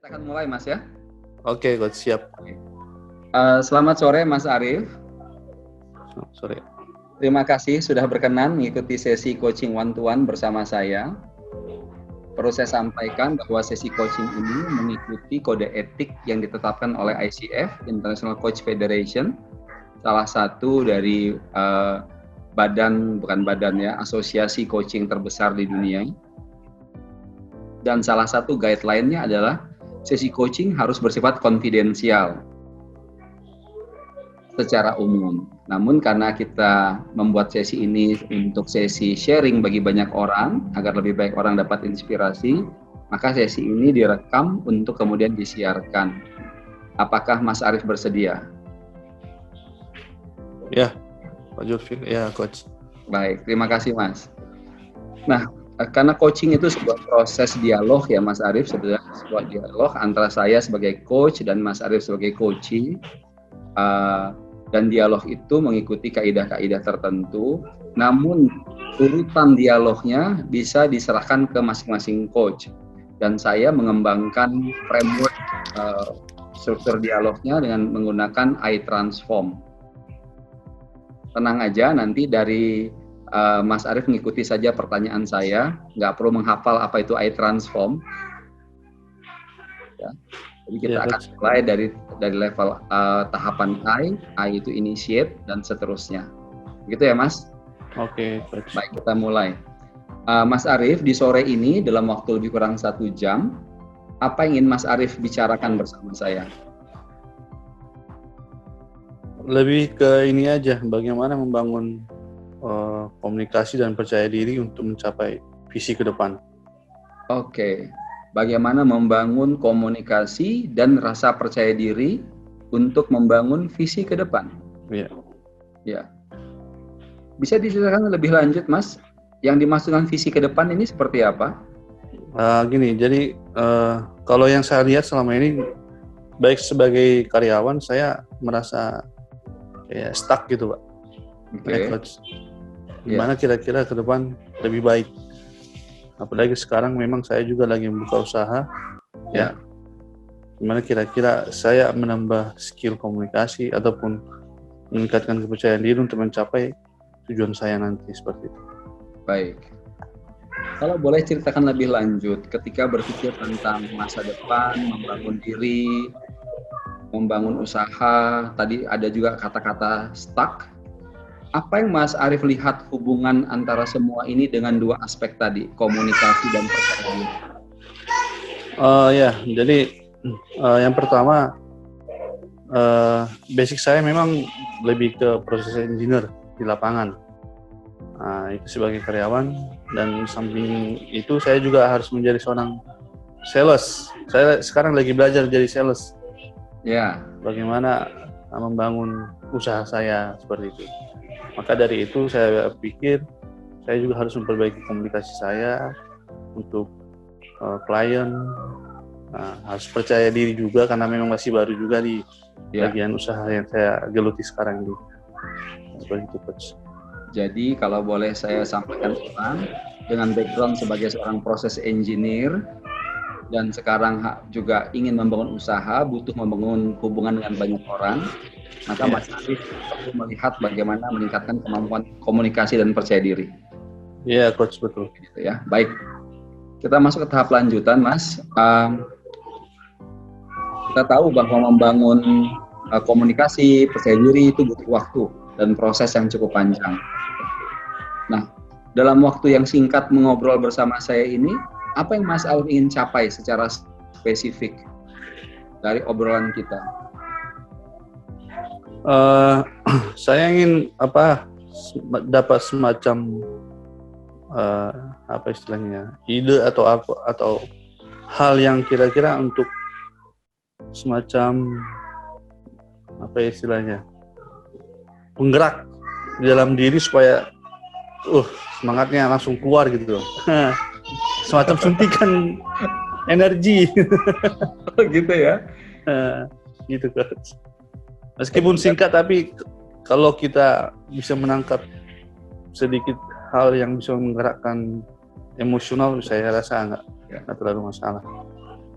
Kita akan mulai, Mas ya. Oke, coach, siap. Selamat sore, Mas Arief. Sore. Terima kasih sudah berkenan mengikuti sesi coaching one-to-one bersama saya. Perlu saya sampaikan bahwa sesi coaching ini mengikuti kode etik yang ditetapkan oleh ICF, International Coach Federation, salah satu dari asosiasi coaching terbesar di dunia. Dan salah satu guideline-nya adalah sesi coaching harus bersifat konfidensial secara umum. Namun karena kita membuat sesi ini untuk sesi sharing bagi banyak orang, agar lebih banyak orang dapat inspirasi, maka sesi ini direkam untuk kemudian disiarkan. Apakah Mas Arief bersedia? Ya, Pak Julfi. Ya, coach. Baik, terima kasih Mas. Nah, karena coaching itu sebuah proses dialog ya Mas Arief, sebuah dialog antara saya sebagai coach dan Mas Arief sebagai coachee, dan dialog itu mengikuti kaidah-kaidah tertentu, namun urutan dialognya bisa diserahkan ke masing-masing coach, dan saya mengembangkan framework struktur dialognya dengan menggunakan I-Transform. Tenang aja, nanti dari Mas Arief mengikuti saja pertanyaan saya, nggak perlu menghafal apa itu I-Transform. Ya. Jadi kita akan mulai dari level tahapan I itu initiate dan seterusnya. Begitu ya Mas? Oke, coach. Baik, kita mulai. Mas Arief, di sore ini dalam waktu lebih kurang 1 jam, apa yang ingin Mas Arief bicarakan bersama saya? Lebih ke ini aja, bagaimana membangun komunikasi dan percaya diri untuk mencapai visi ke depan. Oke, bagaimana membangun komunikasi dan rasa percaya diri untuk membangun visi ke depan? Iya. Ya. Bisa diceritakan lebih lanjut, Mas? Yang dimaksudkan visi ke depan ini seperti apa? Gini, jadi kalau yang saya lihat selama ini, baik sebagai karyawan, saya merasa kayak stuck gitu, Pak. Okay. Coach. Gimana kira-kira ke depan lebih baik? Apalagi sekarang memang saya juga lagi membuka usaha, ya. Gimana kira-kira saya menambah skill komunikasi ataupun meningkatkan kepercayaan diri untuk mencapai tujuan saya nanti, seperti itu. Baik. Kalau boleh ceritakan lebih lanjut, ketika berpikir tentang masa depan, membangun diri, membangun usaha, tadi ada juga kata-kata stuck. Apa yang Mas Arief lihat hubungan antara semua ini dengan 2 aspek tadi, komunikasi dan percaya diri? Ya, jadi yang pertama, basic saya memang lebih ke proses engineer di lapangan. Itu sebagai karyawan, dan samping itu saya juga harus menjadi seorang sales. Saya sekarang lagi belajar jadi sales. Ya. Bagaimana membangun usaha saya seperti itu. Maka dari itu saya pikir saya juga harus memperbaiki komunikasi saya untuk klien. Harus percaya diri juga karena memang masih baru juga di bagian usaha yang saya geluti sekarang ini. Seperti itu, Coach. Jadi kalau boleh saya sampaikan ulang, dengan background sebagai seorang proses engineer dan sekarang juga ingin membangun usaha, butuh membangun hubungan dengan banyak orang, maka Mas Arief perlu melihat bagaimana meningkatkan kemampuan komunikasi dan percaya diri. Iya, Coach, betul. Gitu ya. Baik, kita masuk ke tahap lanjutan, Mas. Kita tahu bahwa membangun komunikasi, percaya diri itu butuh waktu dan proses yang cukup panjang. Nah, dalam waktu yang singkat mengobrol bersama saya ini, apa yang Mas Arief ingin capai secara spesifik dari obrolan kita? Saya ingin dapat semacam ide atau hal yang kira-kira untuk semacam penggerak di dalam diri supaya semangatnya langsung keluar gitu. Semacam suntikan energi. Gitu ya. Gitu, Coach. Meskipun singkat, tapi kalau kita bisa menangkap sedikit hal yang bisa menggerakkan emosional, saya rasa nggak terlalu masalah.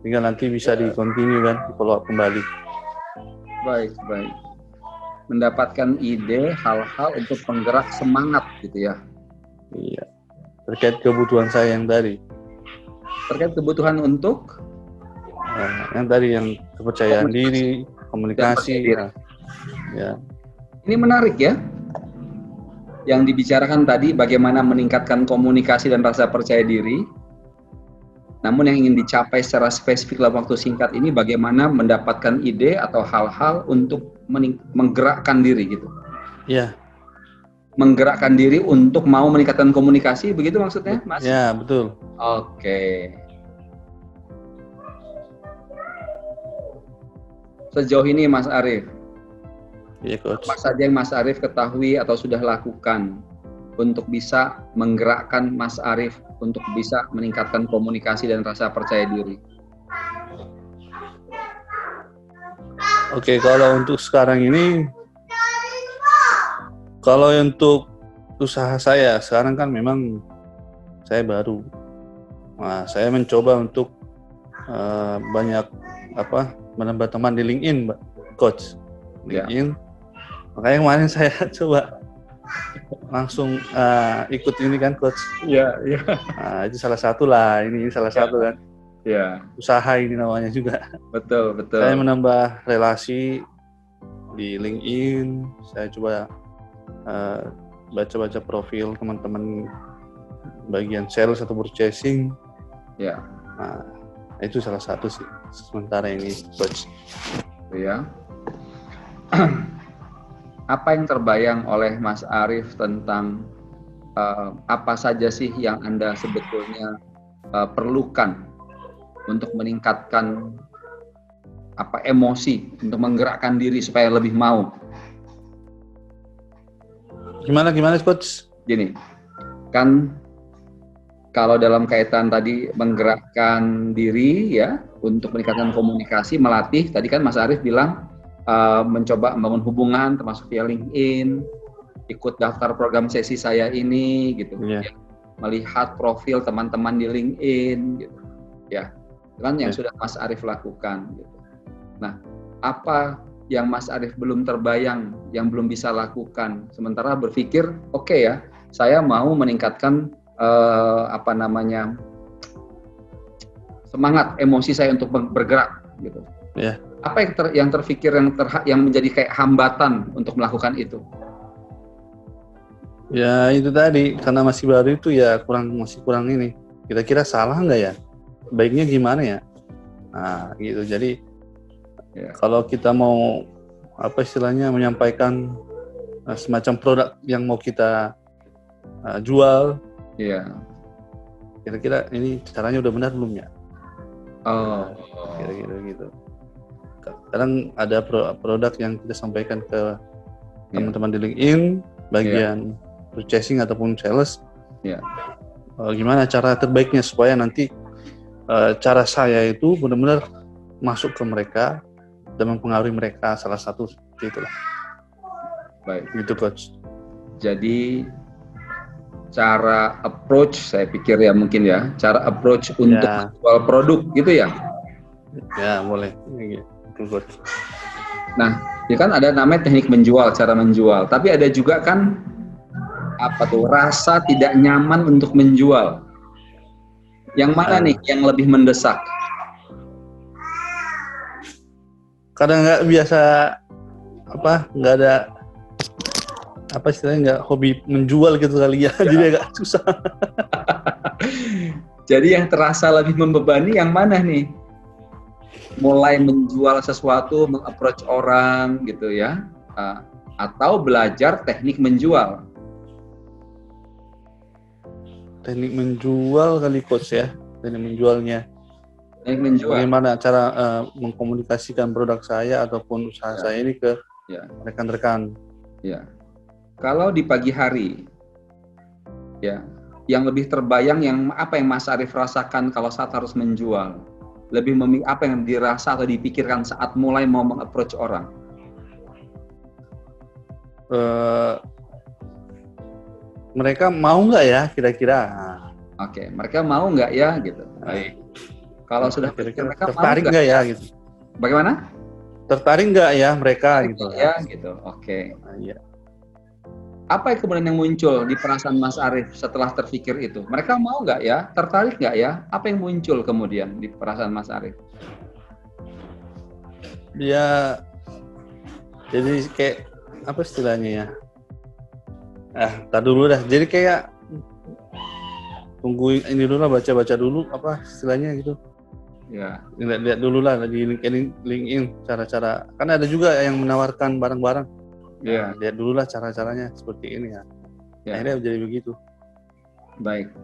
Tinggal nanti bisa di-continue kan, di-follow up kembali. Baik. Mendapatkan ide hal-hal untuk penggerak semangat gitu ya. Iya. Terkait kebutuhan saya yang tadi. Terkait kebutuhan untuk Yang tadi yang kepercayaan diri, komunikasi. diri. Ya. Ini menarik ya. Yang dibicarakan tadi bagaimana meningkatkan komunikasi dan rasa percaya diri. Namun yang ingin dicapai secara spesifik dalam waktu singkat ini bagaimana mendapatkan ide atau hal-hal untuk menggerakkan diri gitu. Iya. Menggerakkan diri untuk mau meningkatkan komunikasi, begitu maksudnya, Mas? Ya, betul. Oke. Sejauh ini Mas Arief, Iya, Coach. apa saja yang Mas Arief ketahui atau sudah lakukan untuk bisa menggerakkan Mas Arief untuk bisa meningkatkan komunikasi dan rasa percaya diri? Oke, kalau untuk sekarang ini, kalau untuk usaha saya, sekarang kan memang saya baru. Nah, saya mencoba untuk banyak menambah teman di LinkedIn, Coach. LinkedIn. Makanya kemarin saya coba langsung ikut ini kan, Coach. Iya. Nah, itu salah satu lah, ini salah satu kan. Iya. Usaha ini namanya juga. Betul. Saya menambah relasi di LinkedIn. Saya coba baca-baca profil teman-teman bagian sales atau purchasing. Ya. Nah, itu salah satu sih sementara ini, Coach. Ya. Apa yang terbayang oleh Mas Arief tentang apa saja sih yang Anda sebetulnya perlukan untuk meningkatkan emosi, untuk menggerakkan diri supaya lebih mau? Gimana, Coach? Gini, kan kalau dalam kaitan tadi menggerakkan diri ya untuk meningkatkan komunikasi, melatih, tadi kan Mas Arief bilang mencoba membangun hubungan termasuk via LinkedIn, ikut daftar program sesi saya ini gitu, ya. Melihat profil teman-teman di LinkedIn gitu, ya, kan yang sudah Mas Arief lakukan gitu. Nah, apa yang Mas Arief belum terbayang, yang belum bisa lakukan, sementara berpikir, oke ya, saya mau meningkatkan semangat emosi saya untuk bergerak gitu. Ya. Apa yang terpikir yang menjadi kayak hambatan untuk melakukan itu? Ya itu tadi, karena masih baru itu ya masih kurang ini. Kira-kira salah nggak ya? Baiknya gimana ya? Nah gitu. Jadi kalau kita mau menyampaikan semacam produk yang mau kita jual. Iya. Kira-kira ini caranya udah benar belum ya? Kira-kira gitu. Kadang ada produk yang kita sampaikan ke teman-teman di LinkedIn, bagian purchasing ataupun sales. Gimana cara terbaiknya supaya nanti cara saya itu benar-benar masuk ke mereka dan mempengaruhi mereka, salah satu seperti itulah. Baik. Gitu, Coach. Jadi cara approach, saya pikir ya mungkin ya, cara approach untuk menjual produk gitu ya? Ya, boleh. Gitu, Coach. Nah, ya kan ada namanya teknik menjual, cara menjual. Tapi ada juga kan rasa tidak nyaman untuk menjual. Yang mana nih yang lebih mendesak? Kadang nggak biasa nggak ada istilahnya nggak hobi menjual gitu kali ya. Jadi agak susah. Jadi yang terasa lebih membebani yang mana nih? Mulai menjual sesuatu, meng-approach orang gitu ya, atau belajar teknik menjual? Teknik menjual kali, Coach ya, teknik menjualnya. Teknik menjual. Bagaimana cara mengkomunikasikan produk saya ataupun usaha saya ini ke rekan-rekan. Ya. Kalau di pagi hari, ya, yang lebih terbayang apa yang Mas Arief rasakan kalau saat harus menjual? Lebih apa yang dirasa atau dipikirkan saat mulai mau meng-approach orang? Mereka mau nggak ya kira-kira? Oke, mereka mau nggak ya gitu. Baik. Kalau sudah kira-kira mereka mau tertarik nggak ya gitu? Bagaimana? Tertarik nggak ya mereka gitu? Ya, gitu. Oke. Nah, iya. Apa yang kemudian yang muncul di perasaan Mas Arief setelah terpikir itu? Mereka mau nggak ya? Tertarik nggak ya? Apa yang muncul kemudian di perasaan Mas Arief? Dia jadi kayak apa istilahnya ya? Tar dulu dah. Jadi kayak tungguin ini dulu lah, baca-baca dulu apa istilahnya gitu. Ya. Lihat dulu lah di LinkedIn cara-cara. Kan ada juga yang menawarkan barang-barang. Ya. Lihat dulu lah cara-caranya seperti ini ya. Akhirnya jadi begitu. Baik.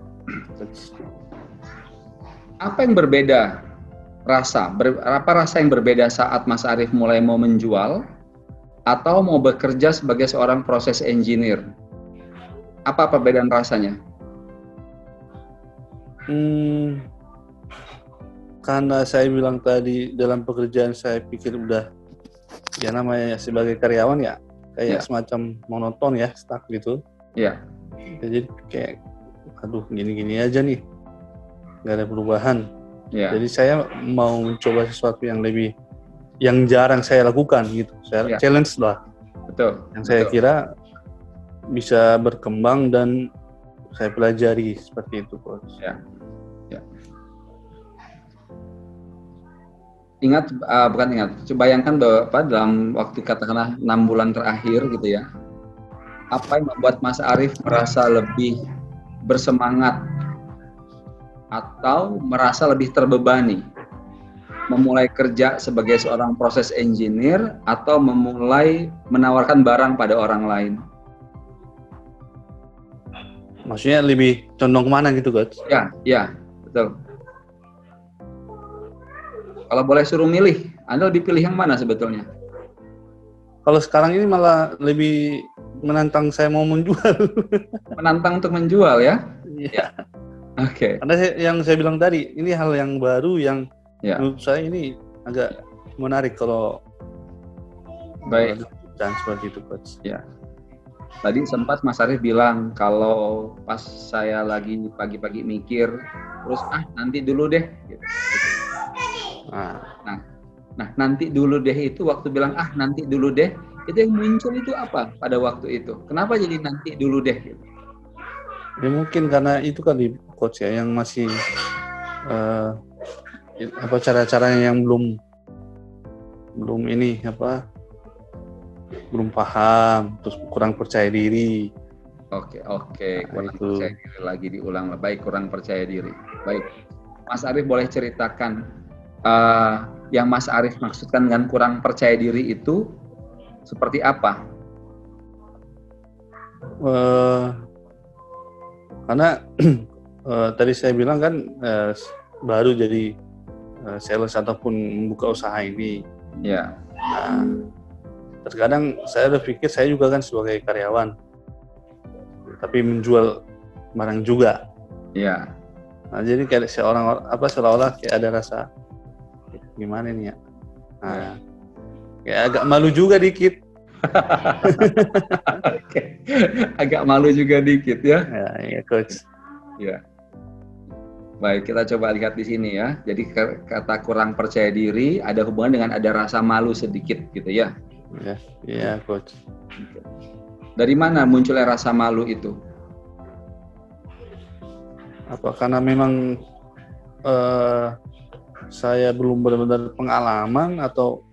Apa yang berbeda rasa? Apa rasa yang berbeda saat Mas Arief mulai mau menjual atau mau bekerja sebagai seorang proses engineer? Apa perbedaan rasanya? Karena saya bilang tadi dalam pekerjaan saya pikir udah ya namanya sebagai karyawan ya kayak semacam monoton ya, stuck gitu. Iya. Jadi kayak aduh gini-gini aja nih, nggak ada perubahan. Jadi saya mau mencoba sesuatu yang jarang saya lakukan gitu. Saya challenge lah. Betul. Yang saya kira bisa berkembang dan saya pelajari seperti itu, Coach. Ya. Bukan ingat. Coba bayangkan bahwa dalam waktu katakanlah 6 bulan terakhir gitu ya. Apa yang membuat Mas Arief merasa lebih bersemangat atau merasa lebih terbebani? Memulai kerja sebagai seorang proses engineer atau memulai menawarkan barang pada orang lain? Maksudnya lebih condong kemana gitu, Coach? Ya, betul. Kalau boleh suruh milih, Anda lebih pilih yang mana sebetulnya? Kalau sekarang ini malah lebih menantang saya mau menjual. Menantang untuk menjual ya? Iya. Oke. Karena yang saya bilang tadi, ini hal yang baru yang menurut saya ini agak menarik kalau baik dan seperti itu, Coach. Ya. Tadi sempat Mas Arief bilang kalau pas saya lagi pagi-pagi mikir, terus nanti dulu deh. Gitu. Nah, nanti dulu deh itu waktu bilang nanti dulu deh, itu yang muncul itu apa pada waktu itu? Kenapa jadi nanti dulu deh? Gitu? Ya mungkin karena itu kali, Coach ya, yang masih cara-caranya yang belum ini belum paham, terus kurang percaya diri. Oke, kurang percaya diri lagi diulang. Baik, kurang percaya diri. Baik, Mas Arief boleh ceritakan yang Mas Arief maksudkan dengan kurang percaya diri itu seperti apa? Karena tadi saya bilang kan baru jadi sales ataupun membuka usaha ini. Ya. Terkadang saya berpikir saya juga kan sebagai karyawan, tapi menjual barang juga. Ya. Nah, jadi kayak seolah-olah kayak ada rasa gimana nih ya. Kayak agak malu juga dikit. Oke. Agak malu juga dikit ya. Ya, Coach. Ya. Baik, kita coba lihat di sini ya. Jadi kata kurang percaya diri ada hubungan dengan ada rasa malu sedikit gitu ya. Iya, Coach. Dari mana munculnya rasa malu itu? Apa karena memang saya belum benar-benar pengalaman atau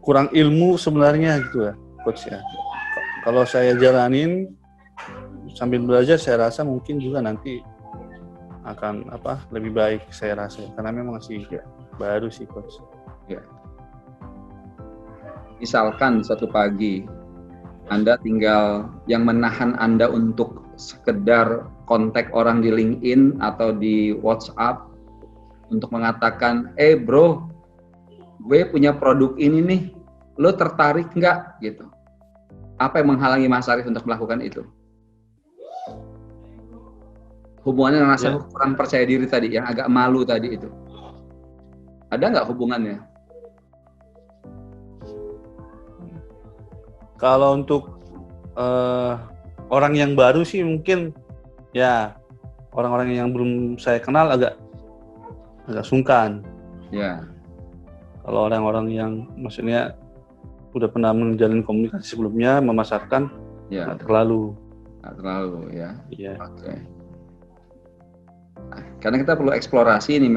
kurang ilmu sebenarnya gitu ya, Coach ya. Kalau saya jalanin sambil belajar, saya rasa mungkin juga nanti akan lebih baik, saya rasa, karena memang masih baru sih, Coach. Ya. Misalkan suatu pagi Anda tinggal yang menahan Anda untuk sekedar kontak orang di LinkedIn atau di WhatsApp untuk mengatakan, bro, gue punya produk ini nih, lo tertarik nggak? Gitu. Apa yang menghalangi Mas Arief untuk melakukan itu? Hubungannya dengan rasa kurang percaya diri tadi, yang agak malu tadi itu. Ada nggak hubungannya? Kalau untuk orang yang baru sih mungkin ya orang-orang yang belum saya kenal agak agak sungkan. Ya. Kalau orang-orang yang maksudnya udah pernah menjalin komunikasi sebelumnya, memasarkan, Ya. nggak terlalu. Nggak terlalu ya. Iya. Oke. Nah, karena kita perlu eksplorasi nih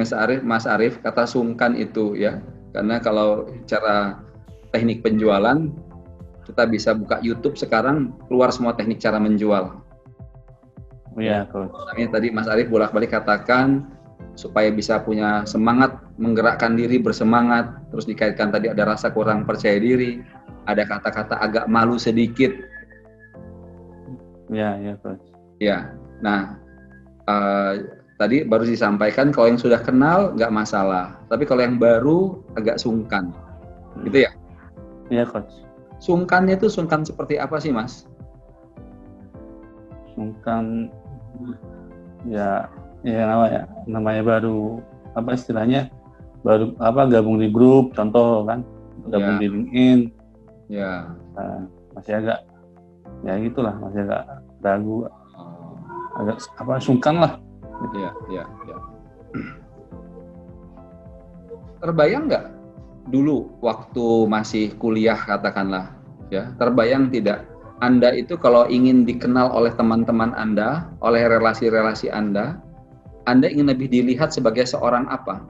Mas Arif, kata sungkan itu ya. Karena kalau cara teknik penjualan, kita bisa buka YouTube sekarang, keluar semua teknik cara menjual. Iya, Coach. Makanya tadi Mas Arif bolak-balik katakan supaya bisa punya semangat, menggerakkan diri, bersemangat, terus dikaitkan tadi ada rasa kurang percaya diri, ada kata-kata agak malu sedikit. Iya, Coach. Ya, nah tadi baru disampaikan kalau yang sudah kenal nggak masalah, tapi kalau yang baru agak sungkan, gitu ya? Iya, Coach. Sungkannya itu sungkan seperti apa sih, Mas? Sungkan, ya namanya baru, apa istilahnya, baru gabung di grup, contoh kan, gabung di LinkedIn, masih agak, ya gitulah, masih agak ragu, agak sungkan lah. Iya. Terbayang nggak dulu waktu masih kuliah katakanlah, ya, terbayang tidak Anda itu kalau ingin dikenal oleh teman-teman Anda, oleh relasi-relasi Anda ingin lebih dilihat sebagai seorang apa?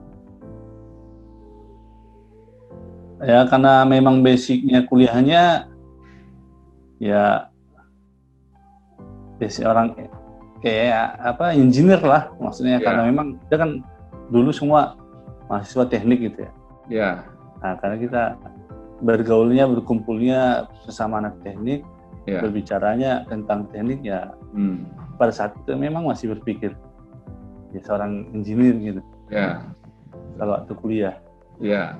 Ya karena memang basicnya kuliahnya ya basic orang kayak engineer lah maksudnya, karena memang kita kan dulu semua mahasiswa teknik gitu ya. Ya. Nah karena kita berkumpulnya sesama anak teknik, berbicaranya tentang teknik ya. Pada saat itu memang masih berpikir ya seorang engineer gitu. Ya. Kalau waktu kuliah. Ya.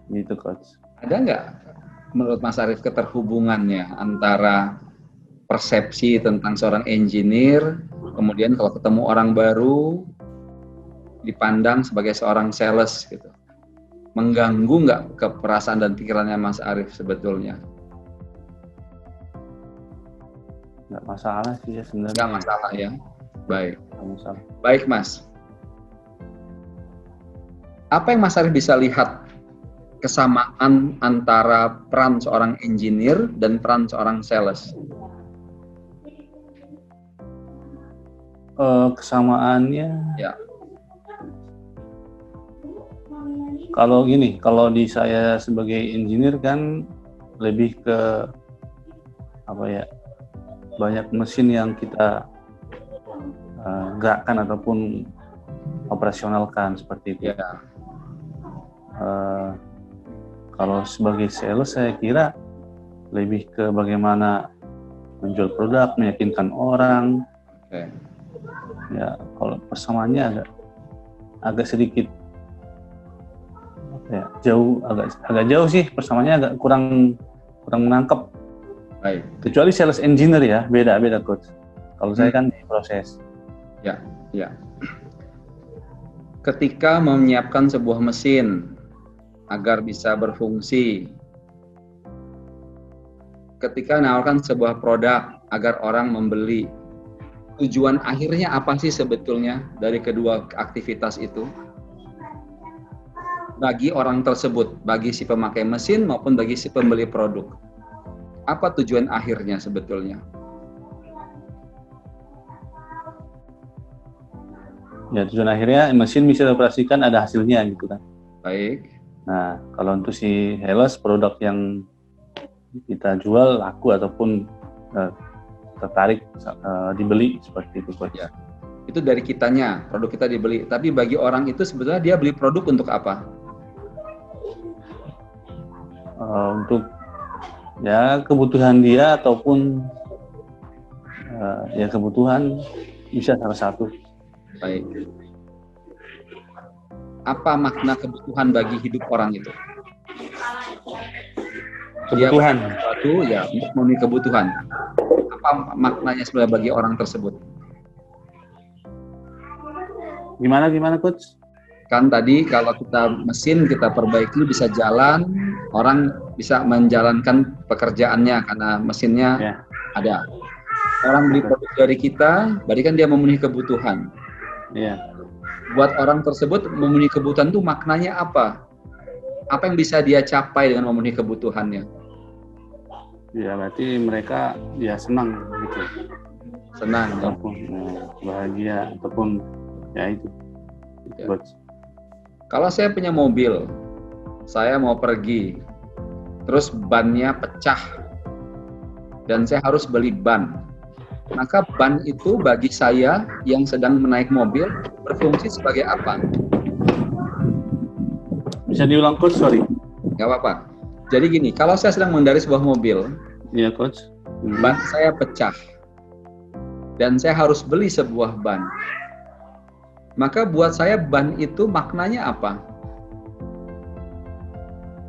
Gitu, Coach. Ada nggak menurut Mas Arif keterhubungannya antara persepsi tentang seorang engineer, kemudian kalau ketemu orang baru dipandang sebagai seorang sales gitu, mengganggu nggak ke perasaan dan pikirannya Mas Arif sebetulnya? Nggak masalah sih ya sebenarnya. Nggak masalah ya. Baik. Nggak masalah. Baik Mas. Apa yang Mas Arif bisa lihat kesamaan antara peran seorang engineer dan peran seorang sales? Kesamaannya. Ya. Kalau di saya sebagai engineer kan lebih ke banyak mesin yang kita gerakkan ataupun operasionalkan seperti itu. Ya. Kalau sebagai sales saya kira lebih ke bagaimana menjual produk, meyakinkan orang. Okay. Ya, kalau persamaannya agak sedikit agak jauh sih, persamaannya agak kurang menangkap. Baik. Kecuali sales engineer ya, beda Coach. Kalau saya kan di proses. Ya. Ketika menyiapkan sebuah mesin agar bisa berfungsi, ketika menawarkan sebuah produk agar orang membeli, tujuan akhirnya apa sih sebetulnya dari kedua aktivitas itu? Bagi orang tersebut, bagi si pemakai mesin maupun bagi si pembeli produk. Apa tujuan akhirnya sebetulnya? Ya, tujuan akhirnya mesin bisa dioperasikan, ada hasilnya gitu kan. Baik. Nah, kalau untuk si sales, produk yang kita jual laku ataupun tertarik dibeli seperti itu, Coach. Ya. Itu dari kitanya, produk kita dibeli. Tapi bagi orang itu sebetulnya dia beli produk untuk apa? Untuk ya kebutuhan dia ataupun ya kebutuhan bisa salah satu. Baik. Apa makna kebutuhan bagi hidup orang itu? Kebutuhan. Sesuatu ya untuk memenuhi kebutuhan. Apa maknanya sebenarnya bagi orang tersebut? Gimana Coach? Kan tadi kalau kita mesin kita perbaiki bisa jalan, orang bisa menjalankan pekerjaannya karena mesinnya ada. Orang beli produk dari kita, berarti kan dia memenuhi kebutuhan. Iya. buat orang tersebut memenuhi kebutuhan itu maknanya apa? Apa yang bisa dia capai dengan memenuhi kebutuhannya? Ya berarti mereka ya senang gitu, Senang, ya. ataupun bahagia, ataupun ya itu. Ya. Coach. Kalau saya punya mobil, saya mau pergi, terus bannya pecah, dan saya harus beli ban. Maka ban itu bagi saya yang sedang menaik mobil berfungsi sebagai apa? Bisa diulang coach, sorry. Gak apa-apa. Jadi gini, kalau saya sedang mengendarai sebuah mobil, Iya coach. ban saya pecah, dan saya harus beli sebuah ban. Maka buat saya ban itu maknanya apa?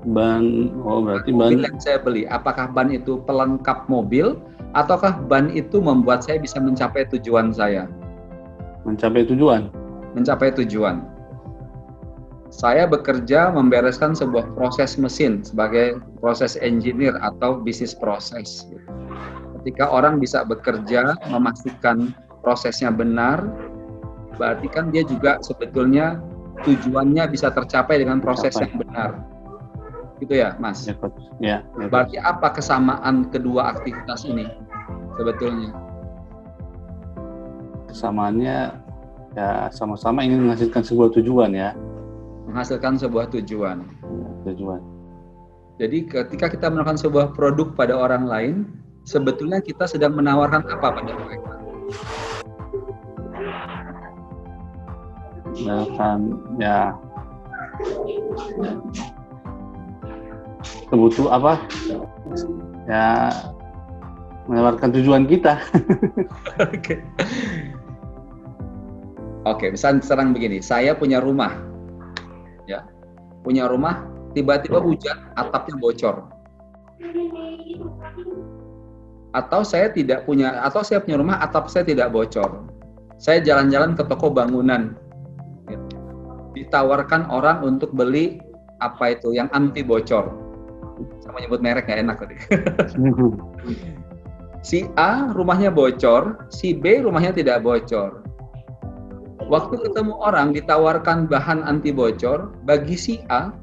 Ban, oh berarti ban. Mobil yang saya beli, apakah ban itu pelengkap mobil, ataukah ban itu membuat saya bisa mencapai tujuan saya? Mencapai tujuan. Mencapai tujuan. Saya bekerja membereskan sebuah proses mesin sebagai proses engineer atau bisnis proses. Ketika orang bisa bekerja memastikan prosesnya benar, berarti kan dia juga sebetulnya tujuannya bisa tercapai dengan proses yang benar. Gitu ya, Mas? Ya, coach. Ya, ya, berarti apa kesamaan kedua aktivitas ini sebetulnya? Kesamaannya ya sama-sama ingin menghasilkan sebuah tujuan ya. Menghasilkan sebuah tujuan. Tujuan. Jadi ketika kita melakukan sebuah produk pada orang lain, sebetulnya kita sedang menawarkan apa pada mereka? Menawarkan ya kebutuhan apa? Ya menawarkan tujuan kita. Oke. Oke, misalnya serang begini, saya punya rumah. Ya. Punya rumah, tiba-tiba hujan, atapnya bocor. Atau saya punya rumah, atap saya tidak bocor. Saya jalan-jalan ke toko bangunan. Ditawarkan orang untuk beli apa itu yang anti bocor. Saya menyebut merek nggak enak tadi. Si A rumahnya bocor, si B rumahnya tidak bocor. Waktu ketemu orang ditawarkan bahan anti bocor, bagi si A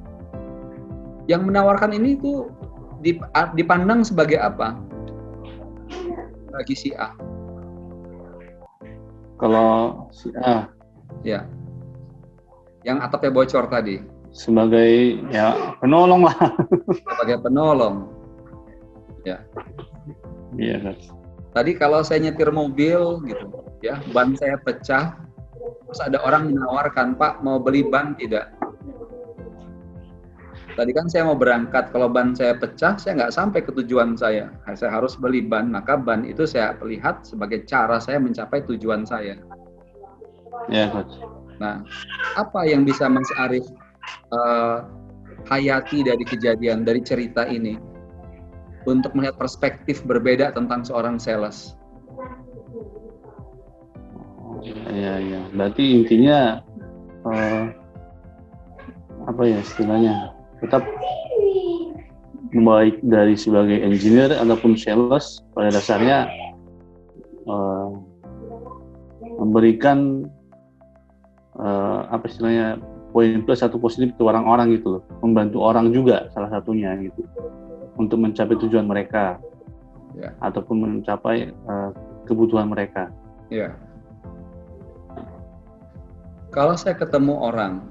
yang menawarkan ini tuh dipandang sebagai apa? Bagi si A. Kalau si A, ya, yang atapnya bocor tadi. Sebagai ya penolong lah. Sebagai penolong. Ya. Iya kan. Tadi kalau saya nyetir mobil gitu, ya, ban saya pecah. Terus ada orang menawarkan, Pak mau beli ban tidak? Tadi kan saya mau berangkat, kalau ban saya pecah, saya nggak sampai ke tujuan saya. Saya harus beli ban, maka ban itu saya lihat sebagai cara saya mencapai tujuan saya. Ya, coach. Nah, apa yang bisa Mas Arief hayati dari kejadian, dari cerita ini, untuk melihat perspektif berbeda tentang seorang sales? Ya. Berarti intinya apa ya istilahnya? Tetap baik dari sebagai engineer ataupun sales pada dasarnya memberikan apa istilahnya poin plus atau positif ke orang-orang gitu loh, membantu orang juga salah satunya gitu untuk mencapai tujuan mereka ya, ataupun mencapai kebutuhan mereka. Ya. Kalau saya ketemu orang,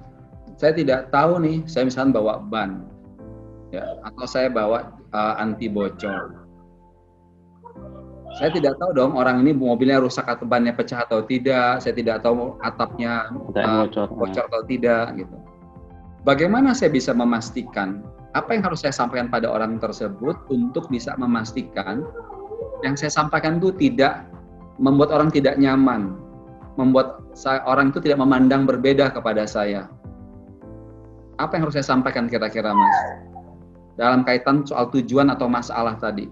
saya tidak tahu nih, saya misalnya bawa ban, ya, atau saya bawa anti bocor. Saya tidak tahu dong orang ini mobilnya rusak atau bannya pecah atau tidak. Saya tidak tahu atapnya bocor atau tidak, gitu. Bagaimana saya bisa memastikan apa yang harus saya sampaikan pada orang tersebut untuk bisa memastikan yang saya sampaikan itu tidak membuat orang tidak nyaman, membuat orang itu tidak memandang berbeda kepada saya. Apa yang harus saya sampaikan kira-kira, Mas? Dalam kaitan soal tujuan atau masalah tadi.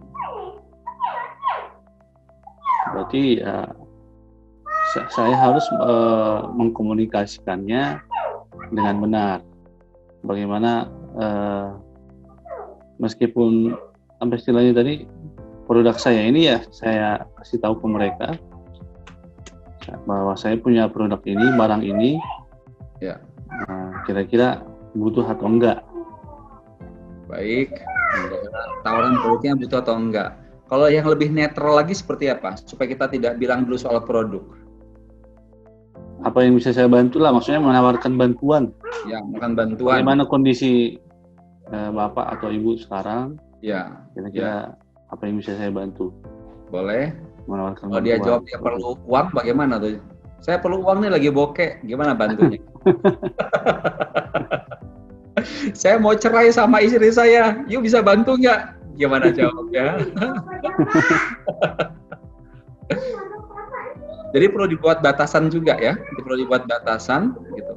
Berarti saya harus mengkomunikasikannya dengan benar. Bagaimana meskipun apa istilahnya tadi produk saya ini ya saya kasih tahu ke mereka bahwa saya punya produk ini, barang ini, Ya. Kira-kira butuh atau enggak? Baik. Tawaran produknya butuh atau enggak? Kalau yang lebih netral lagi seperti apa? Supaya kita tidak bilang dulu soal produk. Apa yang bisa saya bantu lah, maksudnya menawarkan bantuan. Ya, bukan bantuan. Bagaimana kondisi Bapak atau Ibu sekarang? Ya. Kira-kira apa yang bisa saya bantu? Boleh. Menawarkan Kalau bantuan. dia jawab dia perlu uang, bagaimana tuh? Saya perlu uang nih, lagi bokeh. Gimana bantunya? Saya mau cerai sama istri saya. Yuk, bisa bantu nggak? Gimana jawabnya? Jadi perlu dibuat batasan juga ya. Perlu dibuat batasan gitu.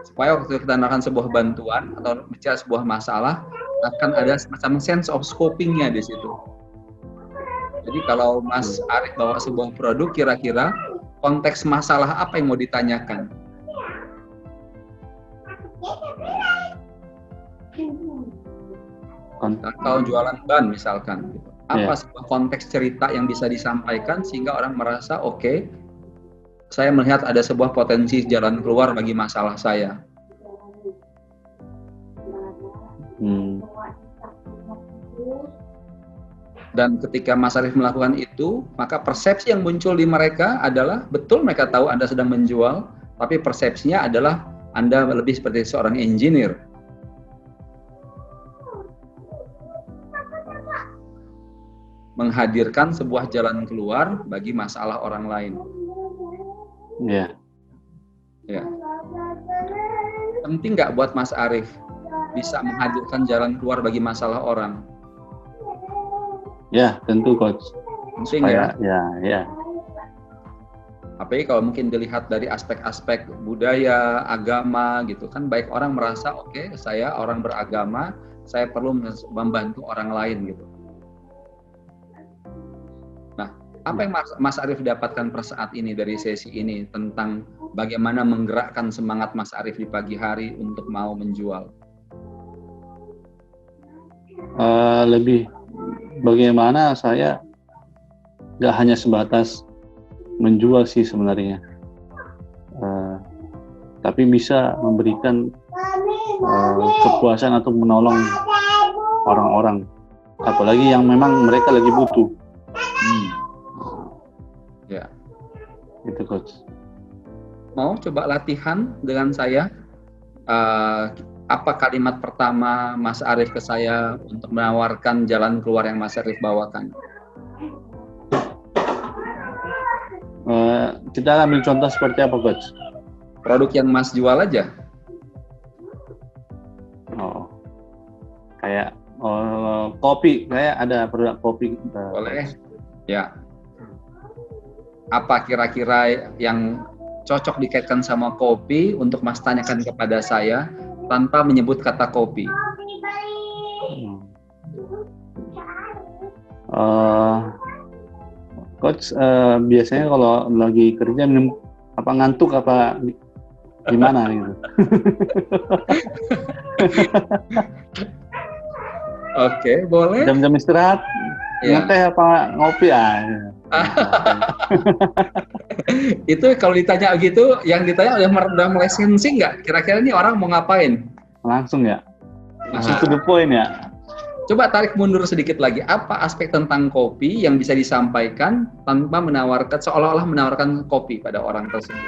Supaya waktu kita melakukan sebuah bantuan atau bicara sebuah masalah, akan ada semacam sense of scoping-nya di situ. Jadi kalau Mas Arif bawa sebuah produk, kira-kira konteks masalah apa yang mau ditanyakan? Kalau jualan ban misalkan, gitu. Apa sebuah konteks cerita yang bisa disampaikan sehingga orang merasa oke, saya melihat ada sebuah potensi jalan keluar bagi masalah saya. Dan ketika Mas Arif melakukan itu, maka persepsi yang muncul di mereka adalah, betul mereka tahu Anda sedang menjual, tapi persepsinya adalah Anda lebih seperti seorang engineer. Menghadirkan sebuah jalan keluar bagi masalah orang lain. Ya. Penting nggak buat Mas Arif bisa menghadirkan jalan keluar bagi masalah orang? Ya, tentu Coach. Penting ya? Ya. Apalagi kalau mungkin dilihat dari aspek-aspek budaya, agama gitu kan, baik orang merasa oke, saya orang beragama, saya perlu membantu orang lain gitu. Nah, apa yang Mas Arif dapatkan per saat ini dari sesi ini tentang bagaimana menggerakkan semangat Mas Arif di pagi hari untuk mau menjual? Lebih bagaimana saya nggak hanya sebatas menjual sih sebenarnya, tapi bisa memberikan kepuasan atau menolong orang-orang, apalagi yang memang mereka lagi butuh. Ya. Itu Coach. Mau coba latihan dengan saya? Apa kalimat pertama Mas Arif ke saya untuk menawarkan jalan keluar yang Mas Arif bawakan? Kita ambil contoh seperti apa, Coach? Produk yang Mas jual aja. Kayak kopi, kayak ada produk kopi. Boleh. Ya. Apa kira-kira yang cocok dikaitkan sama kopi untuk Mas tanyakan kepada saya tanpa menyebut kata kopi? Coach, biasanya kalau lagi kerja minum apa, ngantuk apa gimana gitu? Oke, boleh. Jam-jam istirahat, ngeteh apa ngopi Itu kalau ditanya gitu, yang ditanya udah mulai sensing nggak? Kira-kira ini orang mau ngapain? Langsung ya? Langsung to the point ya? Coba tarik mundur sedikit lagi. Apa aspek tentang kopi yang bisa disampaikan tanpa menawarkan, seolah-olah menawarkan kopi pada orang tersebut?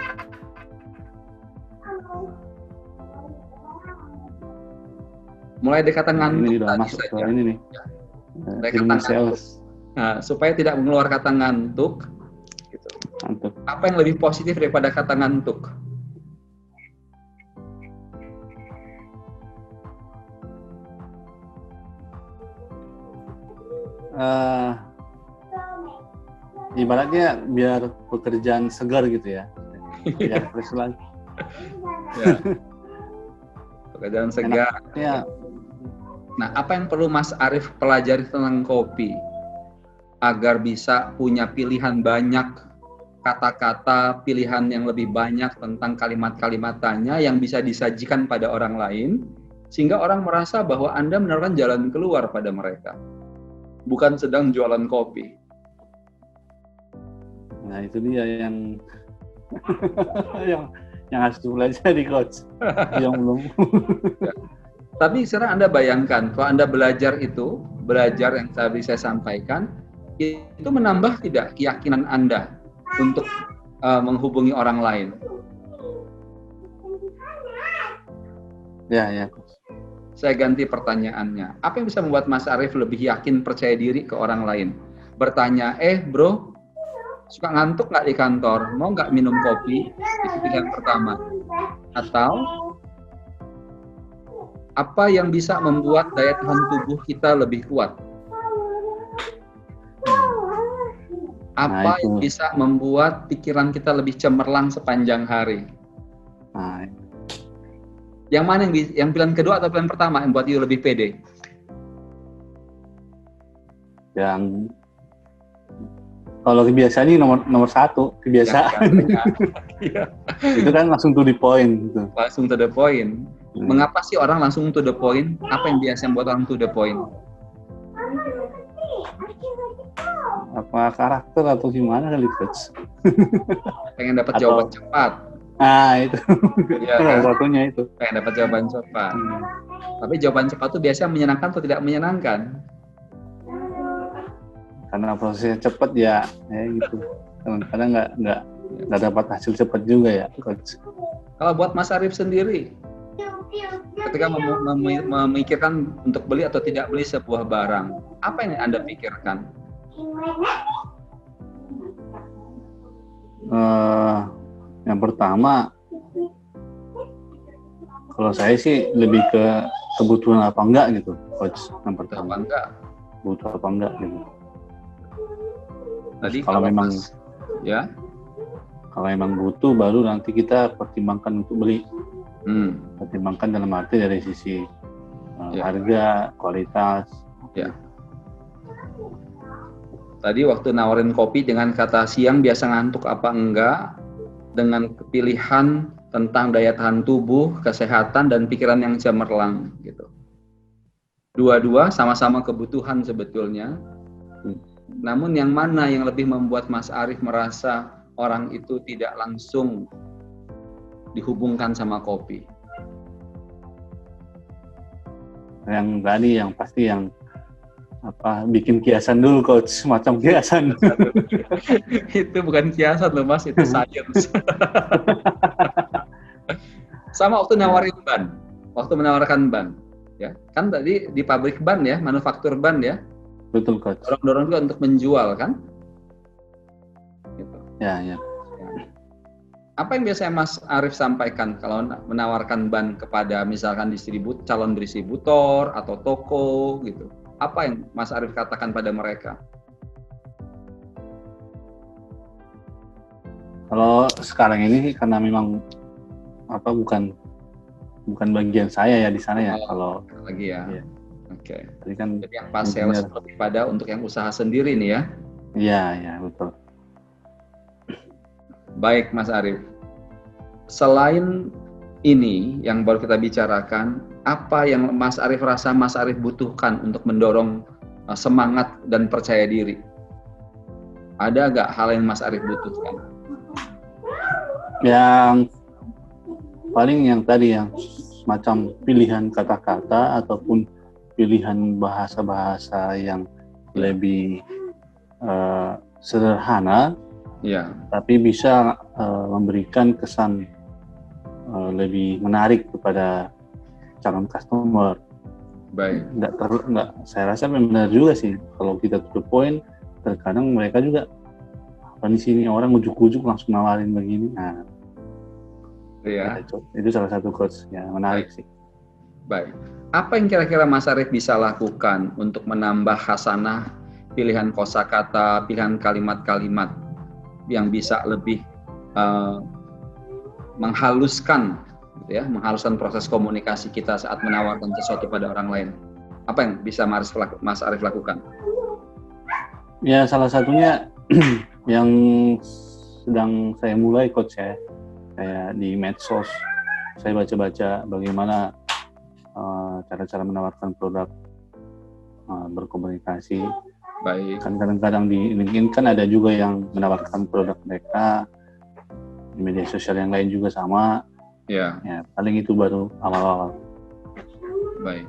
Mulai dari kata ngantuk ini tadi masuk saja. Ini nih. Dari kata ngantuk. Nah, supaya tidak mengeluar kata ngantuk, gitu. Ngantuk. Apa yang lebih positif daripada kata ngantuk? Ibaratnya biar pekerjaan segar gitu ya. Biar fresh lagi. Ya. Pekerjaan segar. Ya. Nah, apa yang perlu Mas Arif pelajari tentang kopi agar bisa punya pilihan banyak kata-kata, pilihan yang lebih banyak tentang kalimat-kalimat tanya yang bisa disajikan pada orang lain, sehingga orang merasa bahwa Anda menawarkan jalan keluar pada mereka, bukan sedang jualan kopi. Nah, itu dia yang yang harus dipelajari coach. Yang belum. Tapi sekarang Anda bayangkan, kalau Anda belajar yang tadi saya sampaikan, itu menambah tidak keyakinan Anda untuk menghubungi orang lain? Ya, coach. Saya ganti pertanyaannya. Apa yang bisa membuat Mas Arief lebih yakin percaya diri ke orang lain? Bertanya, bro, suka ngantuk nggak di kantor? Mau nggak minum kopi? Itu pilihan pertama. Atau apa yang bisa membuat daya tahan tubuh kita lebih kuat? Apa yang bisa membuat pikiran kita lebih cemerlang sepanjang hari? Yang mana yang pilihan kedua atau pilihan pertama yang buat you lebih pede? Yang kalau kebiasaan ini nomor satu, kebiasaan. Itu kan langsung to the point gitu. Langsung to the point. Mengapa sih orang langsung to the point? Apa yang biasa membuat orang to the point? Apa karakter atau gimana kali coach? Pengen dapat jawaban cepat. Itu. Ya, salah satunya itu. Pengen dapat jawaban cepat. Tapi jawaban cepat itu biasanya menyenangkan atau tidak menyenangkan? Karena prosesnya cepat ya gitu. Kadang-kadang nggak dapat hasil cepat juga ya coach. Kalau buat Mas Arief sendiri, ketika memikirkan untuk beli atau tidak beli sebuah barang, apa yang Anda pikirkan? Yang pertama, kalau saya sih lebih ke kebutuhan apa enggak gitu, coach. Yang pertama, butuh apa enggak gitu. Tadi kalau memang kalau memang butuh, baru nanti kita pertimbangkan untuk beli. Pertimbangkan dalam arti dari sisi harga, kualitas. Ya. Tadi waktu nawarin kopi dengan kata siang biasa ngantuk apa enggak, dengan pilihan tentang daya tahan tubuh, kesehatan, dan pikiran yang cemerlang gitu. Dua-dua sama-sama kebutuhan sebetulnya. Namun yang mana yang lebih membuat Mas Arief merasa orang itu tidak langsung dihubungkan sama kopi? Yang tadi, yang pasti yang bikin kiasan dulu coach, semacam kiasan. Itu bukan kiasan loh Mas, itu science. Sama waktu menawarkan ban, ya kan tadi di pabrik ban ya, manufaktur ban ya. Betul coach. Dorong juga untuk menjual kan? Gitu. Ya. Apa yang biasanya Mas Arief sampaikan kalau menawarkan ban kepada misalkan calon distributor atau toko gitu? Apa yang Mas Arief katakan pada mereka? Kalau sekarang ini karena memang bukan bagian saya ya di sana ya. Kalau lagi ya. Iya. Oke. Jadi kan yang pas sales lebih pada untuk yang usaha sendiri nih ya. Iya, betul. Baik Mas Arief. Selain ini yang baru kita bicarakan, apa yang Mas Arief rasa Mas Arief butuhkan untuk mendorong semangat dan percaya diri? Ada nggak hal yang Mas Arief butuhkan? Yang paling yang tadi yang semacam pilihan kata-kata ataupun pilihan bahasa-bahasa yang lebih sederhana, tapi bisa memberikan kesan lebih menarik kepada calon customer. Baik. Nggak, saya rasa benar juga sih kalau kita to the point. Terkadang mereka juga di sini orang ujuk-ujuk langsung nawarin begini. Nah, itu salah satu coach yang menarik sih. Baik. Apa yang kira-kira Mas Arief bisa lakukan untuk menambah khasanah pilihan kosakata, pilihan kalimat-kalimat yang bisa lebih menghaluskan proses komunikasi kita saat menawarkan sesuatu pada orang lain? Apa yang bisa Mas Arief lakukan? Ya, salah satunya yang sedang saya mulai coach ya, kayak di medsos saya baca-baca bagaimana cara-cara menawarkan produk, berkomunikasi. Baik. Kan kadang-kadang di LinkedIn kan ada juga yang menawarkan produk mereka di media sosial yang lain juga sama. Ya. Ya, paling itu baru awal-awal. Baik.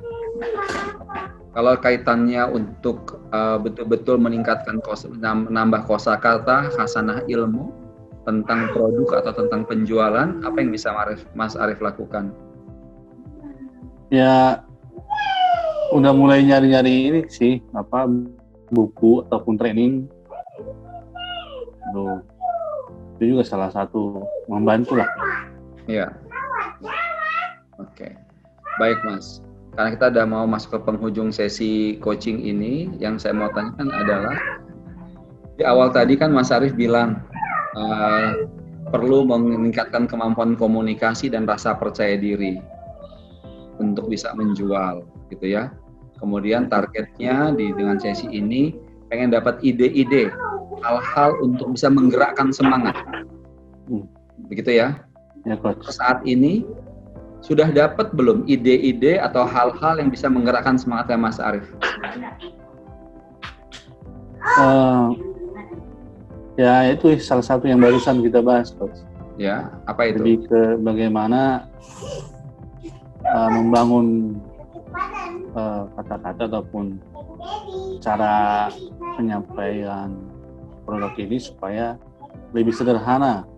Kalau kaitannya untuk betul-betul meningkatkan menambah kosakata, khasanah ilmu tentang produk atau tentang penjualan, apa yang bisa Mas Arif lakukan? Ya, udah mulai nyari-nyari ini sih, buku ataupun training. Loh, itu juga salah satu membantu lah. Iya. Oke. Baik, Mas. Karena kita udah mau masuk ke penghujung sesi coaching ini, yang saya mau tanyakan adalah di awal tadi kan Mas Arif bilang perlu meningkatkan kemampuan komunikasi dan rasa percaya diri untuk bisa menjual, gitu ya. Kemudian targetnya dengan sesi ini pengen dapat ide-ide, hal-hal untuk bisa menggerakkan semangat, begitu ya. Ya, Coach. Saat ini sudah dapat belum ide-ide atau hal-hal yang bisa menggerakkan semangatnya Mas Arif? Ya, itu salah satu yang barusan kita bahas, Coach. Ya, apa itu? Lebih ke bagaimana membangun kata-kata ataupun cara penyampaian produk ini supaya lebih sederhana,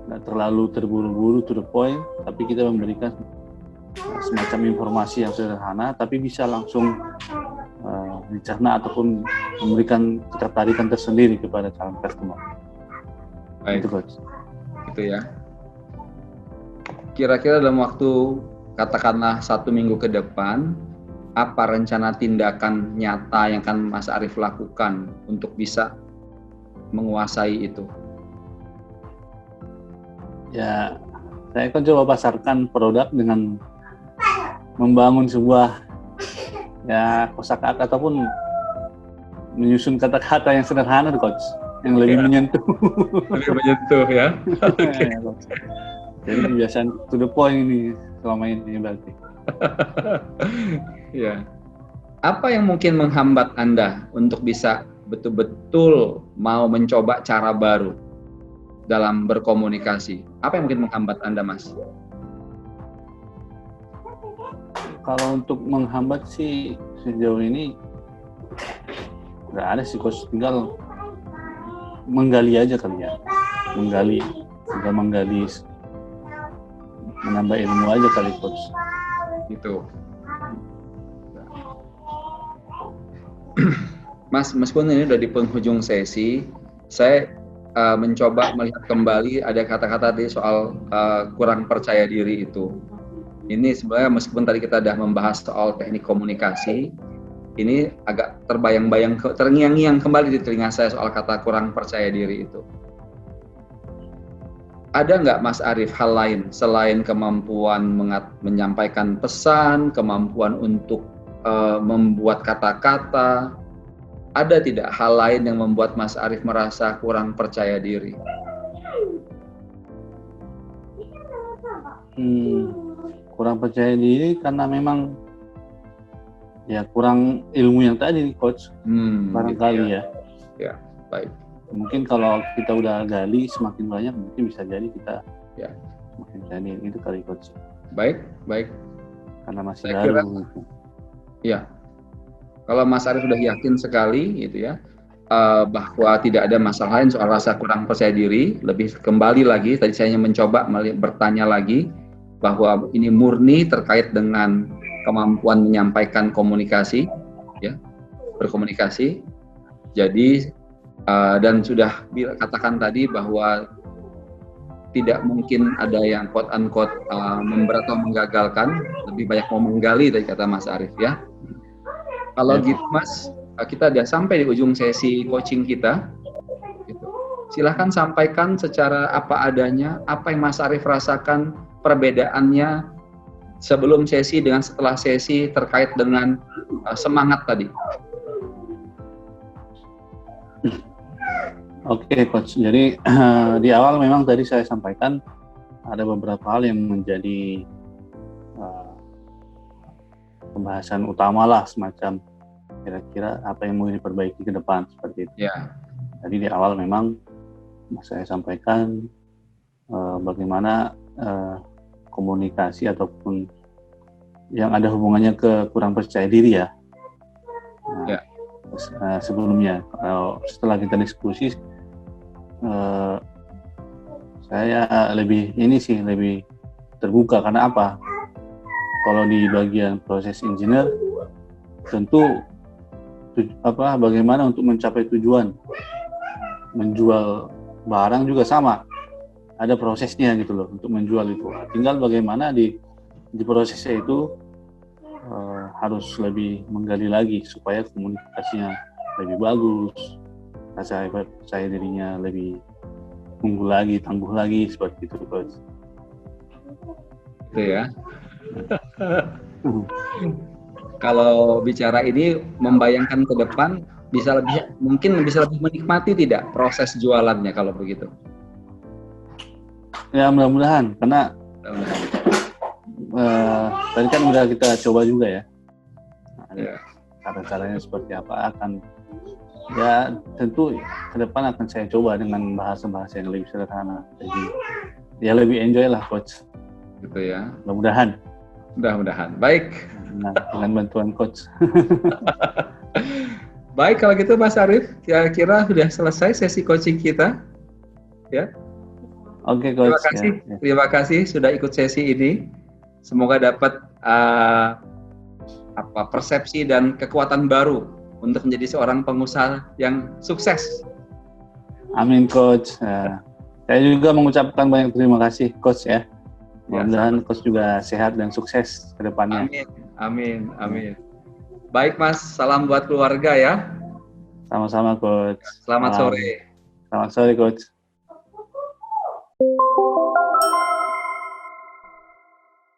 nggak terlalu terburu-buru to the point, tapi kita memberikan semacam informasi yang sederhana, tapi bisa langsung dicerna ataupun memberikan ketertarikan tersendiri kepada calon customer. Baik. Itu, Coach. Gitu ya. Kira-kira dalam waktu katakanlah 1 minggu ke depan, apa rencana tindakan nyata yang akan Mas Arif lakukan untuk bisa menguasai itu? Ya, saya akan coba pasarkan produk dengan membangun sebuah kosakata ataupun menyusun kata-kata yang sederhana, Coach, yang lebih menyentuh. Lebih menyentuh ya. Okay. Jadi kebiasaan to the point ini selama ini berarti. Ya. Apa yang mungkin menghambat Anda untuk bisa betul-betul mau mencoba cara baru dalam berkomunikasi? Apa yang mungkin menghambat Anda, Mas? Kalau untuk menghambat sih sejauh ini nggak ada sih, Coach. Tinggal menggali aja kali ya. Menggali, menambah ilmu aja kali, Coach. Gitu. Mas, meskipun ini udah di penghujung sesi, saya mencoba melihat kembali ada kata-kata tadi soal kurang percaya diri itu. Ini sebenarnya meskipun tadi kita udah membahas soal teknik komunikasi, ini agak terbayang-bayang, terngiang-ngiang kembali di telinga saya soal kata kurang percaya diri itu. Ada nggak Mas Arif hal lain selain kemampuan menyampaikan pesan, kemampuan untuk membuat kata-kata, ada tidak hal lain yang membuat Mas Arif merasa kurang percaya diri? Kurang percaya diri karena memang ya kurang ilmu yang tadi, Coach. Barangkali gitu ya. Ya, baik. Mungkin kalau kita udah gali semakin banyak, mungkin bisa jadi kita semakin berani. Itu kali, Coach. Baik. Karena masih saya baru. Ya. Kalau Mas Arif sudah yakin sekali gitu ya, bahwa tidak ada masalah lain soal rasa kurang percaya diri, lebih kembali lagi, tadi saya mencoba bertanya lagi, bahwa ini murni terkait dengan kemampuan menyampaikan komunikasi, ya, berkomunikasi. Jadi, dan sudah katakan tadi bahwa tidak mungkin ada yang quote-unquote memberat atau menggagalkan, lebih banyak mau menggali tadi kata Mas Arif ya. Kalau gitu Mas, kita sudah sampai di ujung sesi coaching kita. Gitu. Silahkan sampaikan secara apa adanya, apa yang Mas Arif rasakan perbedaannya sebelum sesi dengan setelah sesi terkait dengan semangat tadi. Oke, Coach. Jadi di awal memang tadi saya sampaikan ada beberapa hal yang menjadi pembahasan utama lah, semacam kira-kira apa yang mau diperbaiki ke depan seperti itu. Ya. Jadi di awal memang saya sampaikan bagaimana komunikasi ataupun yang ada hubungannya ke kurang percaya diri ya. Nah, sebelumnya, setelah kita diskusi, saya lebih terbuka. Karena apa? Kalau di bagian proses engineer, tentu bagaimana untuk mencapai tujuan, menjual barang juga sama, ada prosesnya gitu loh untuk menjual itu. Tinggal bagaimana di prosesnya itu harus lebih menggali lagi supaya komunikasinya lebih bagus, rasa percaya dirinya lebih unggul lagi, tangguh lagi, seperti itu, Coach. Gitu ya. Kalau bicara ini membayangkan ke depan, mungkin bisa lebih menikmati tidak proses jualannya kalau begitu? Ya, mudah-mudahan, karena tadi kan udah kita coba juga ya. Cara-caranya seperti apa akan, ya tentu ke depan akan saya coba dengan bahasa-bahasa yang lebih sederhana. Jadi ya lebih enjoy lah, Coach. Gitu ya. Mudah-mudahan. Baik. Nah, dengan bantuan Coach. Baik, kalau gitu Mas Arief, kira-kira sudah selesai sesi coaching kita. Ya. Oke, Coach. Terima kasih. Ya. Terima kasih sudah ikut sesi ini. Semoga dapat persepsi dan kekuatan baru untuk menjadi seorang pengusaha yang sukses. Amin, Coach. Saya juga mengucapkan banyak terima kasih, Coach ya. Mudah-mudahan Coach juga sehat dan sukses ke depannya. Amin. Baik, Mas. Salam buat keluarga ya. Sama-sama, Coach. Selamat sore. Selamat sore, Coach.